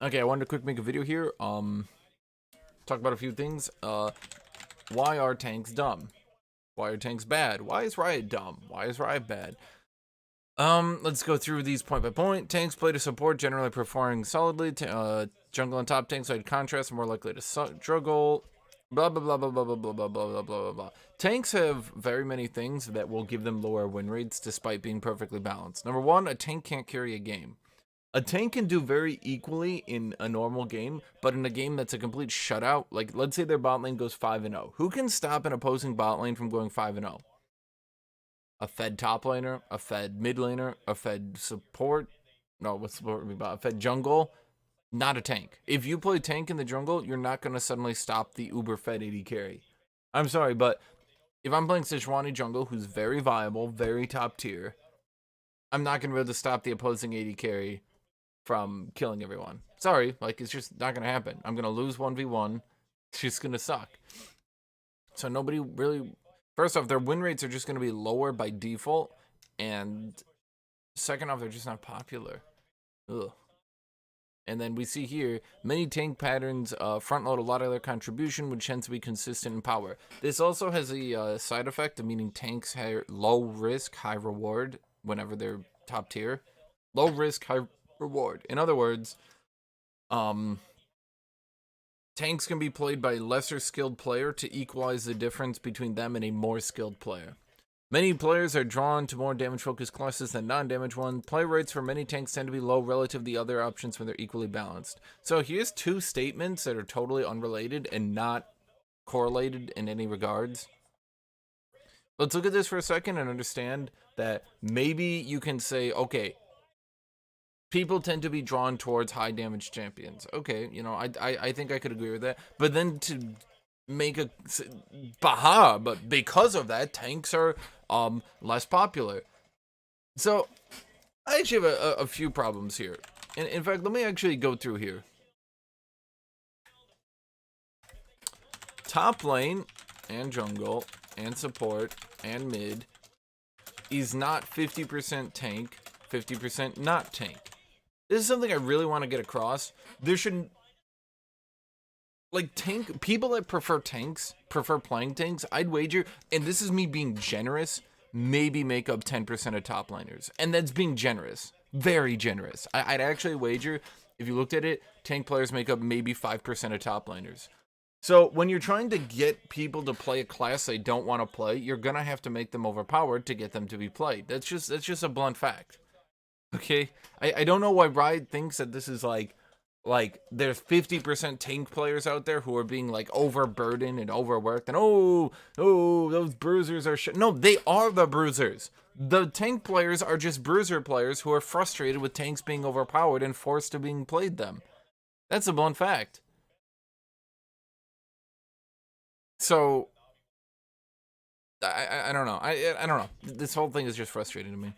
Okay, I wanted to quick make a video here. Talk about a few things. Why are tanks dumb? Why are tanks bad? Why is Riot dumb? Why is Riot bad? Let's go through these point by point. Tanks play to support, generally performing solidly. Jungle and top tanks, side contrast, more likely to struggle. Blah blah blah blah blah blah blah blah blah blah blah blah. Tanks have very many things that will give them lower win rates despite being perfectly balanced. Number one, a tank can't carry a game. A tank can do very equally in a normal game, but in a game that's a complete shutout, like let's say their bot lane goes 5-0. Who can stop an opposing bot lane from going 5-0? A fed top laner, a fed mid laner, a fed support. No, what's support? A fed jungle. Not a tank. If you play tank in the jungle, you're not going to suddenly stop the uber fed AD carry. I'm sorry, but if I'm playing Sejuani jungle, who's very viable, very top tier, I'm not going to be able to stop the opposing AD carry from killing everyone. Sorry, like it's just not gonna happen. I'm gonna lose 1v1. It's just gonna suck. So nobody really. First off, their win rates are just gonna be lower by default, and second off, they're just not popular. Ugh. And then we see here many tank patterns front load a lot of their contribution, which tends to be consistent in power. This also has a side effect of meaning tanks have low risk, high reward whenever they're top tier. Low risk, high reward. In other words, um, tanks can be played by a lesser skilled player to equalize the difference between them and a more skilled player. Many players are drawn to more damage-focused classes than non-damage ones. Play rates for many tanks tend to be low relative to the other options when they're equally balanced. So here's two statements that are totally unrelated and not correlated in any regards. Let's look at this for a second and understand that maybe you can say, okay, people tend to be drawn towards high damage champions. Okay, you know, I think I could agree with that. But then to make a but because of that, tanks are less popular. So I actually have a few problems here. In fact, let me actually go through here. Top lane and jungle and support and mid is not 50% tank, 50% not tank. This is something I really want to get across. There should, like, tank people that prefer tanks, prefer playing tanks, I'd wager, and this is me being generous, maybe make up 10% of top laners. And that's being generous. Very generous. I'd actually wager, if you looked at it, tank players make up maybe 5% of top laners. So when you're trying to get people to play a class they don't want to play, you're gonna have to make them overpowered to get them to be played. That's just a blunt fact. Okay, I don't know why Riot thinks that this is like there's 50% tank players out there who are being like overburdened and overworked and oh those bruisers are shit. No, they are the bruisers. The tank players are just bruiser players who are frustrated with tanks being overpowered and forced to being played them. That's a blunt fact. So I don't know. I don't know. This whole thing is just frustrating to me.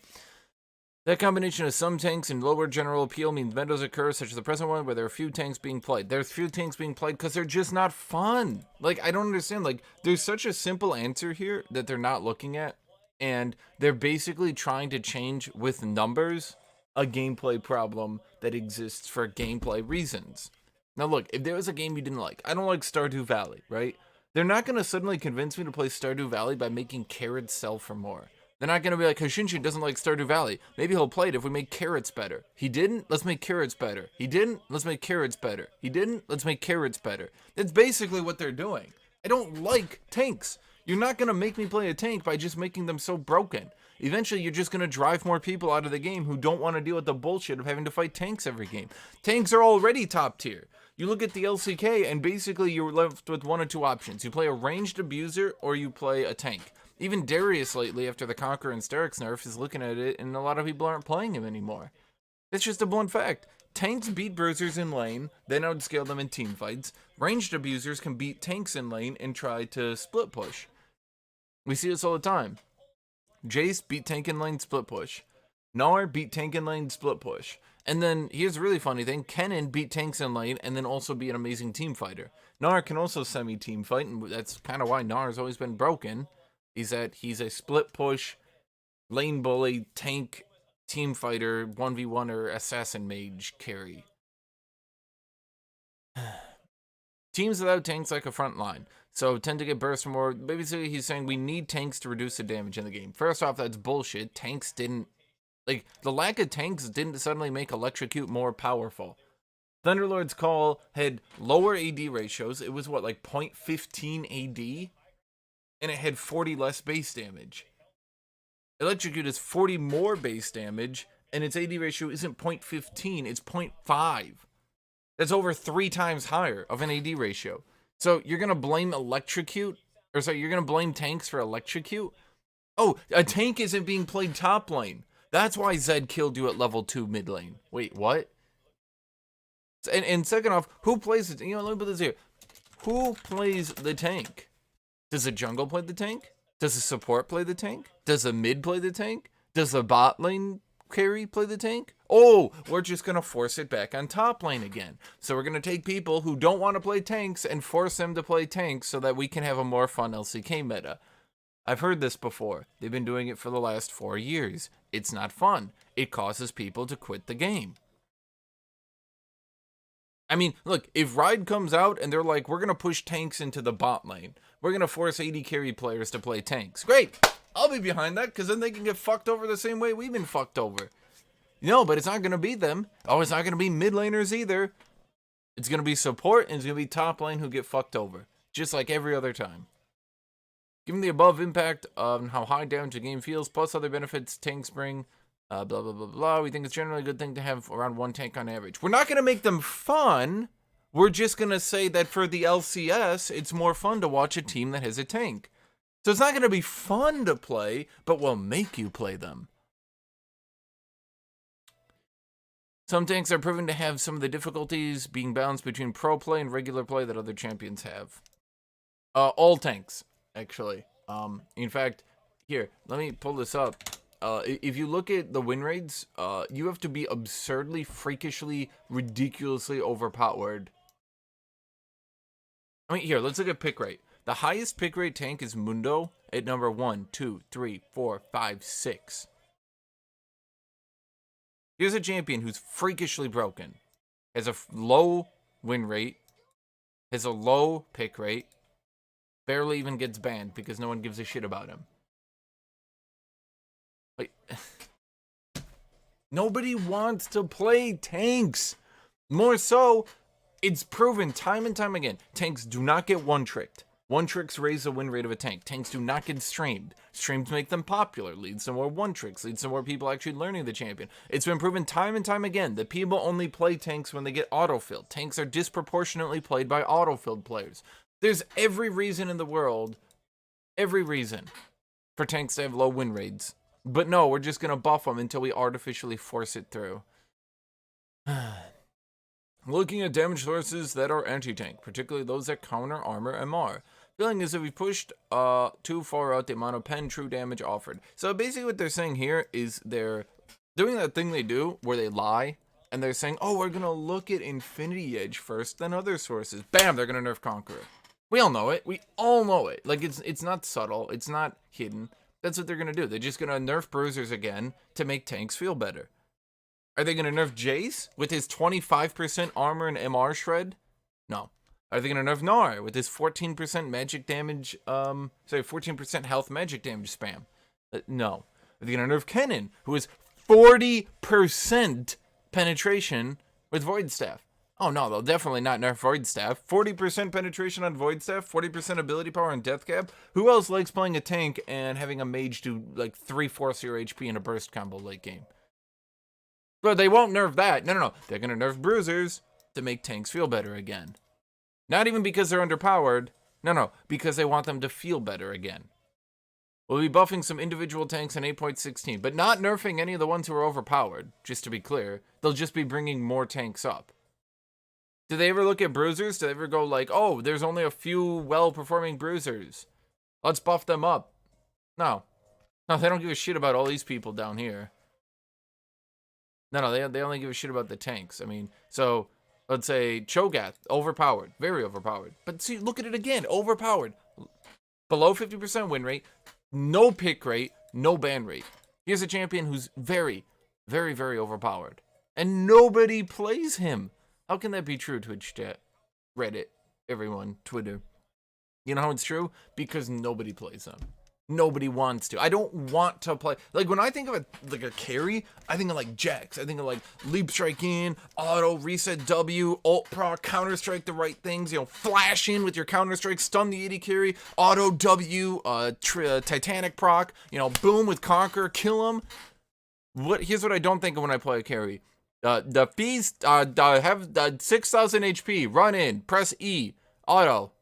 That combination of some tanks and lower general appeal means meadows occur, such as the present one, where there are few tanks being played. There's few tanks being played because they're just not fun. Like, I don't understand. Like, there's such a simple answer here that they're not looking at, and they're basically trying to change with numbers a gameplay problem that exists for gameplay reasons. Now, look, if there was a game you didn't like, I don't like Stardew Valley, right? They're not going to suddenly convince me to play Stardew Valley by making carrots sell for more. They're not going to be like, Hashinshin doesn't like Stardew Valley. Maybe he'll play it if we make carrots better. He didn't? Let's make carrots better. He didn't? Let's make carrots better. He didn't? Let's make carrots better. That's basically what they're doing. I don't like tanks. You're not going to make me play a tank by just making them so broken. Eventually, you're just going to drive more people out of the game who don't want to deal with the bullshit of having to fight tanks every game. Tanks are already top tier. You look at the LCK, and basically you're left with one of two options. You play a ranged abuser, or you play a tank. Even Darius lately, after the Conqueror and Sterix nerf, is looking at it, and a lot of people aren't playing him anymore. It's just a blunt fact. Tanks beat bruisers in lane, then outscale them in team fights. Ranged abusers can beat tanks in lane and try to split push. We see this all the time. Jace beat tank in lane, split push. Gnar beat tank in lane, split push. And then here's a really funny thing. Kennen beat tanks in lane and then also be an amazing team fighter. Gnar can also semi-team fight, and that's kind of why Gnar's always been broken. Is that he's a split push, lane bully, tank, team fighter, 1v1 or assassin mage carry. Teams without tanks like a front line, so tend to get burst more. Basically, he's saying we need tanks to reduce the damage in the game. First off, that's bullshit. Tanks didn't, like, the lack of tanks didn't suddenly make Electrocute more powerful. Thunderlord's Call had lower AD ratios. It was, what, like 0.15 AD? And it had 40 less base damage. Electrocute is 40 more base damage, and its AD ratio isn't 0.15, it's 0.5. That's over 3 times higher of an AD ratio. So you're going to blame Electrocute? Or sorry, you're going to blame tanks for Electrocute? Oh, a tank isn't being played top lane. That's why Zed killed you at level 2 mid lane. Wait, what? And second off, who plays it? You know, let me put this here. Who plays the tank? Does the jungle play the tank? Does the support play the tank? Does the mid play the tank? Does the bot lane carry play the tank? Oh, we're just going to force it back on top lane again. So we're going to take people who don't want to play tanks and force them to play tanks so that we can have a more fun LCK meta. I've heard this before. They've been doing it for the last 4 years. It's not fun. It causes people to quit the game. I mean, look, if Ride comes out and they're like, we're going to push tanks into the bot lane. We're going to force AD carry players to play tanks. Great. I'll be behind that because then they can get fucked over the same way we've been fucked over. No, but it's not going to be them. Oh, it's not going to be mid laners either. It's going to be support and it's going to be top lane who get fucked over. Just like every other time. Given the above impact on how high damage the game feels, plus other benefits tanks bring, blah, blah, blah, blah, we think it's generally a good thing to have around 1 tank on average. We're not going to make them fun. We're just going to say that for the LCS, it's more fun to watch a team that has a tank. So it's not going to be fun to play, but we'll make you play them. Some tanks are proven to have some of the difficulties being balanced between pro play and regular play that other champions have. All tanks, actually. In fact, here, let me pull this up. If you look at the win rates, you have to be absurdly, freakishly, ridiculously overpowered. I mean, here, let's look at pick rate. The highest pick rate tank is Mundo at number 1, 2, 3, 4, 5, 6. Here's a champion who's freakishly broken. Has a low win rate. Has a low pick rate. Barely even gets banned because no one gives a shit about him. Like, nobody wants to play tanks. More so, it's proven time and time again. Tanks do not get one-tricked. One-tricks raise the win rate of a tank. Tanks do not get streamed. Streams make them popular, leads to more one-tricks, leads to more people actually learning the champion. It's been proven time and time again that people only play tanks when they get autofilled. Tanks are disproportionately played by autofilled players. There's every reason in the world, every reason, for tanks to have low win rates. But no, we're just going to buff them until we artificially force it through. Looking at damage sources that are anti-tank, particularly those that counter armor MR. Feeling as if we pushed too far out the amount of pen true damage offered. So basically what they're saying here is they're doing that thing they do where they lie. And they're saying, oh, we're going to look at Infinity Edge first, then other sources. Bam, they're going to nerf Conqueror. We all know it. We all know it. Like, it's not subtle. It's not hidden. That's what they're going to do. They're just going to nerf bruisers again to make tanks feel better. Are they going to nerf Jace with his 25% armor and MR shred? No. Are they going to nerf Gnar with his 14% magic damage, 14% health magic damage spam? No. Are they going to nerf Kennen, who is 40% penetration with Void Staff? Oh no, they'll definitely not nerf Void Staff. 40% penetration on Void Staff, 40% ability power on Death Cap. Who else likes playing a tank and having a mage do like 3/4 your HP in a burst combo late game? But they won't nerf that. No. They're going to nerf bruisers to make tanks feel better again. Not even because they're underpowered. No, because they want them to feel better again. We'll be buffing some individual tanks in 8.16, but not nerfing any of the ones who are overpowered, just to be clear. They'll just be bringing more tanks up. Do they ever look at bruisers? Do they ever go like, oh, there's only a few well-performing bruisers. Let's buff them up. No, they don't give a shit about all these people down here. No, they only give a shit about the tanks. I mean, so let's say Cho'Gath, overpowered, very overpowered. But see, look at it again, overpowered. Below 50% win rate, no pick rate, no ban rate. Here's a champion who's very, very, very overpowered. And nobody plays him. How can that be true, Twitch chat? Reddit. everyone, Twitter. You know how it's true? Because nobody plays them. Nobody wants to. I don't want to play. Like, when I think of a carry, I think of, like, Jax. I think of, like, leap strike in, auto, reset W, ult proc, counter strike the right things, you know, flash in with your counter strike, stun the AD carry, auto W, Titanic proc, you know, boom with conquer, kill him. Here's what I don't think of when I play a carry. The feast, have 6,000 HP, run in, press E, auto.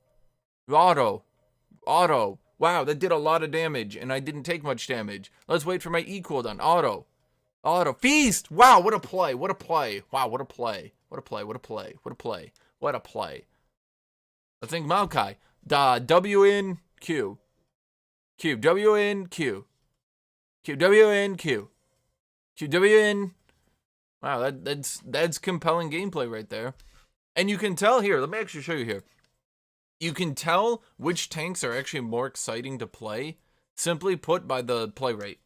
Wow, that did a lot of damage, and I didn't take much damage. Let's wait for my E cooldown. Auto. Feast! Wow, what a play. Wow, what a play. What a play. Let's think Maokai. W in Q. W in Q. W in Q. W in. Wow, that's compelling gameplay right there. And you can tell here, let me actually show you here. You can tell which tanks are actually more exciting to play, simply put by the play rate.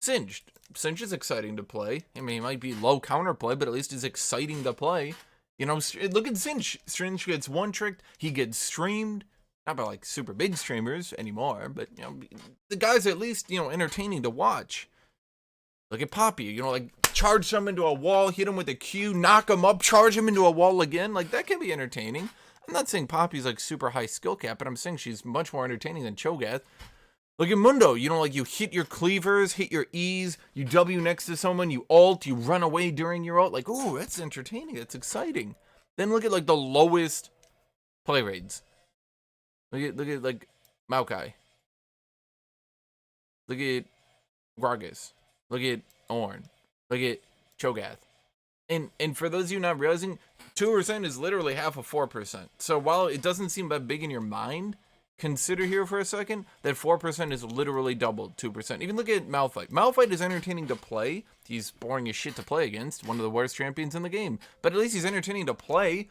Singed. Singed is exciting to play. I mean, he might be low counterplay, but at least he's exciting to play. You know, look at Singed. Singed gets one tricked, he gets streamed. Not by, like, super big streamers anymore, but, you know, the guy's at least, you know, entertaining to watch. Look at Poppy, you know, like, charge him into a wall, hit him with a Q, knock him up, charge him into a wall again. Like, that can be entertaining. I'm not saying Poppy's like super high skill cap, but I'm saying she's much more entertaining than Cho'Gath. Look at Mundo, you know, like you hit your cleavers, hit your E's, you W next to someone, you ult, you run away during your ult. Like, ooh, that's entertaining, that's exciting. Then look at like the lowest play rates. Look at like Maokai. Look at Gragas. Look at Ornn. Look at Cho'Gath. And for those of you not realizing, 2% is literally half of 4%. So while it doesn't seem that big in your mind, consider here for a second that 4% is literally double 2%. Even look at Malphite. Malphite is entertaining to play. He's boring as shit to play against. One of the worst champions in the game. But at least he's entertaining to play.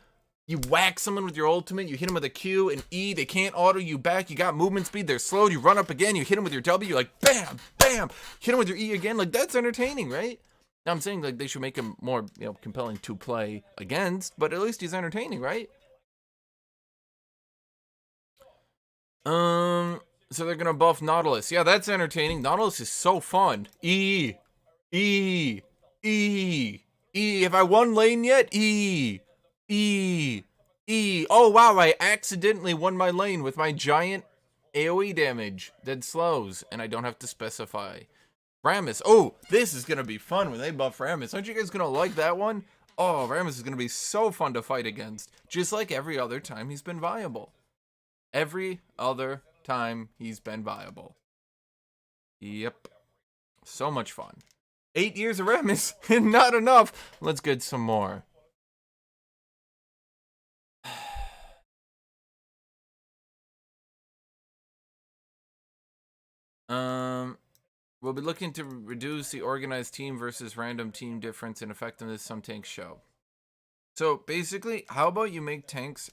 You whack someone with your ultimate, you hit him with a Q and E, they can't auto you back, you got movement speed, they're slowed, you run up again, you hit him with your W, like bam, bam, hit him with your E again, like that's entertaining, right? Now I'm saying like they should make him more, you know, compelling to play against, but at least he's entertaining, right? So they're gonna buff Nautilus. Yeah, that's entertaining. Nautilus is so fun. E. Have I won lane yet? E. Oh wow, I accidentally won my lane with my giant AoE damage that slows, and I don't have to specify. Rammus. Oh, this is gonna be fun when they buff Rammus. Aren't you guys gonna like that one? Oh, Rammus is gonna be so fun to fight against, just like every other time he's been viable. Every other time he's been viable. Yep. So much fun. 8 years of Rammus, not enough. Let's get some more. We'll be looking to reduce the organized team versus random team difference in effectiveness some tanks show. So basically, how about you make tanks,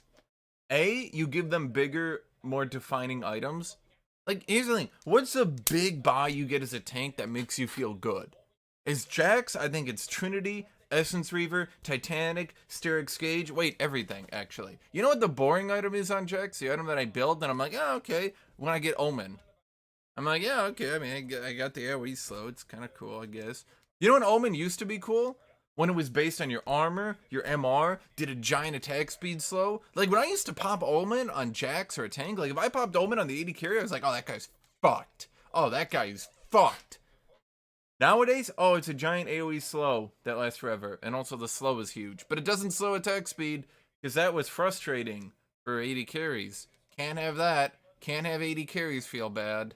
you give them bigger, more defining items. Like, here's the thing. What's a big buy you get as a tank that makes you feel good? Is Jax? I think it's Trinity, Essence Reaver, Titanic, Sterix Gauge. Wait, everything, actually. You know what the boring item is on Jax? The item that I build, and I'm like, oh, okay. When I get Omen. I'm like, yeah, okay. I mean, I got the AoE slow. It's kind of cool, I guess. You know when Omen used to be cool? When it was based on your armor, your MR, did a giant attack speed slow. Like, when I used to pop Omen on Jax or a tank, like, if I popped Omen on the AD carry, I was like, oh, that guy's fucked. Oh, that guy's fucked. Nowadays, oh, it's a giant AoE slow that lasts forever. And also the slow is huge. But it doesn't slow attack speed, because that was frustrating for AD carries. Can't have that. Can't have AD carries feel bad.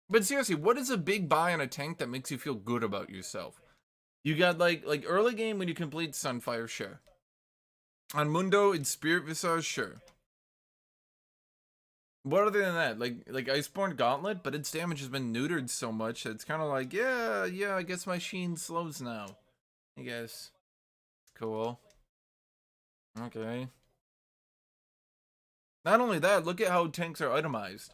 But seriously, what is a big buy on a tank that makes you feel good about yourself? You got like early game when you complete Sunfire, sure. On Mundo and Spirit Visage, sure. What other than that? Like Iceborne Gauntlet, but its damage has been neutered so much that it's kind of like, yeah, I guess my Sheen slows now. I guess. Cool. Okay. Not only that, look at how tanks are itemized.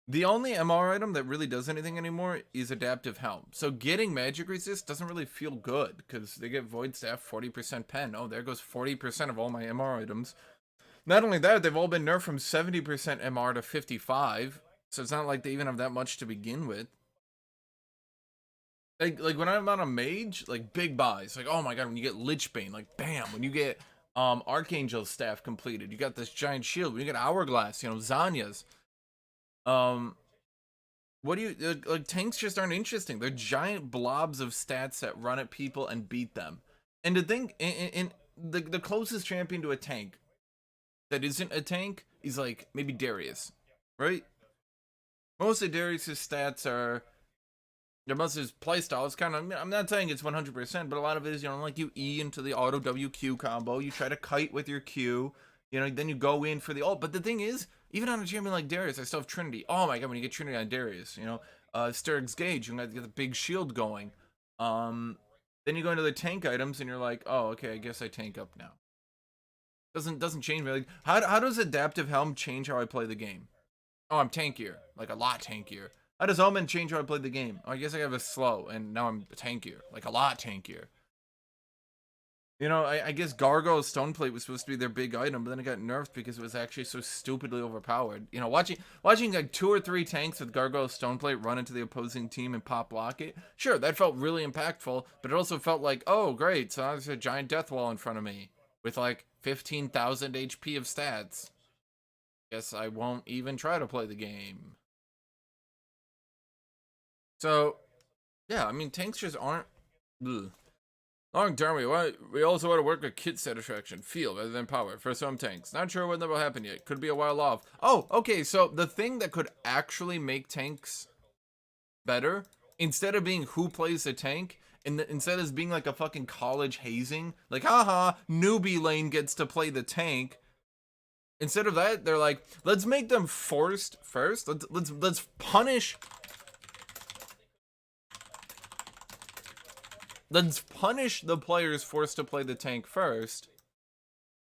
The only MR item that really does anything anymore is Adaptive Helm. So getting Magic Resist doesn't really feel good, because they get Void Staff 40% pen. Oh, there goes 40% of all my MR items. Not only that, they've all been nerfed from 70% MR to 55. So it's not like they even have that much to begin with. Like when I'm on a mage, like big buys. Like, oh my god, when you get Lichbane, like bam, when you get Archangel's staff completed, you got this giant shield. When you get Hourglass, you know, Zanya's. What do you like? Tanks just aren't interesting. They're giant blobs of stats that run at people and beat them. And to think, in the closest champion to a tank that isn't a tank is like maybe Darius, right? Most of Darius's stats are, most of his playstyle is kind of, I'm not saying it's 100%, but a lot of it is, you know, like you E into the auto WQ combo, you try to kite with your Q, you know, then you go in for the ult. But the thing is, even on a champion like Darius, I still have Trinity. Oh my god, when you get Trinity on Darius, you know, Sturg's Gauge, you got to get the big shield going. Then you go into the tank items and you're like, oh, okay, I guess I tank up now. Doesn't change me. Like, how does Adaptive Helm change how I play the game? Oh, I'm tankier, like a lot tankier. How does Omen change how I play the game? Oh, I guess I have a slow, and now I'm tankier, like a lot tankier. You know, I guess Gargoyle's Stoneplate was supposed to be their big item, but then it got nerfed because it was actually so stupidly overpowered. You know, watching like 2 or 3 tanks with Gargoyle's Stoneplate run into the opposing team and pop block it, sure, that felt really impactful, but it also felt like, oh, great, so now there's a giant death wall in front of me with like 15,000 HP of stats. Guess I won't even try to play the game. So, yeah, I mean, tanks just aren't. Ugh. Long term, we also want to work with kit satisfaction, feel rather than power for some tanks. Not sure when that will happen yet. Could be a while off. Oh, okay. So the thing that could actually make tanks better, instead of being who plays the tank, instead of being like a fucking college hazing, like haha, newbie lane gets to play the tank. Instead of that, they're like, let's make them forced first. Let's punish. Let's punish the players forced to play the tank first,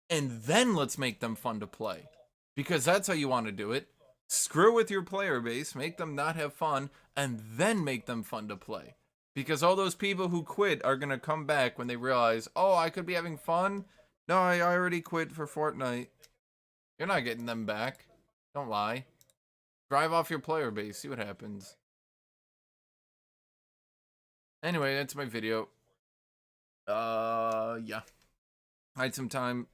and then let's make them fun to play. Because that's how you want to do it. Screw with your player base, make them not have fun, and then make them fun to play. Because all those people who quit are going to come back when they realize, oh, I could be having fun? No, I already quit for Fortnite. You're not getting them back. Don't lie. Drive off your player base, see what happens. Anyway, that's my video. Yeah. I had some time.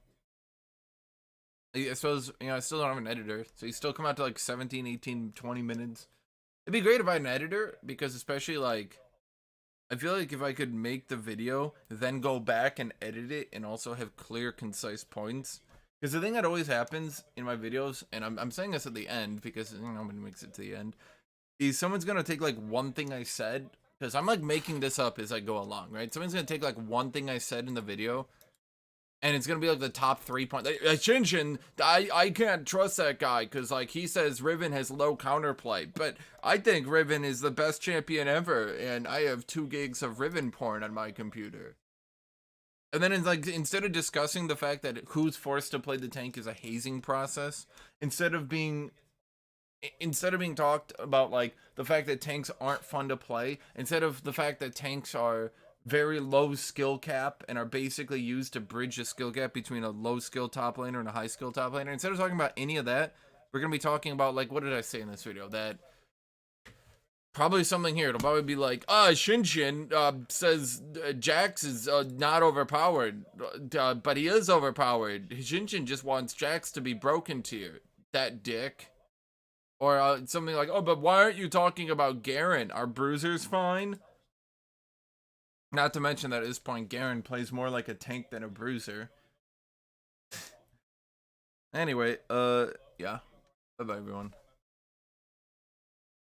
I suppose, you know, I still don't have an editor, so you still come out to like 17, 18, 20 minutes. It'd be great if I had an editor, because especially like, I feel like if I could make the video, then go back and edit it, and also have clear, concise points. Because the thing that always happens in my videos, and I'm saying this at the end, because, you know, nobody makes it to the end, is someone's gonna take like one thing I said, because I'm like making this up as I go along, right? Someone's gonna take like one thing I said in the video, and it's gonna be like the top 3 points. Hashinshin, I can't trust that guy because like he says Riven has low counterplay, but I think Riven is the best champion ever, and I have 2 gigs of Riven porn on my computer. And then it's like, instead of discussing the fact that who's forced to play the tank is a hazing process, instead of being talked about like the fact that tanks aren't fun to play, instead of the fact that tanks are very low skill cap and are basically used to bridge a skill gap between a low skill top laner and a high skill top laner, instead of talking about any of that, we're gonna be talking about like, what did I say in this video? That probably something here. It'll probably be like, Shinshin says Jax is not overpowered, but he is overpowered. Shinshin just wants Jax to be broken tier. That dick. Or something like, oh, but why aren't you talking about Garen? Are bruisers fine? Not to mention that at this point, Garen plays more like a tank than a bruiser. Anyway, yeah. Bye-bye, everyone.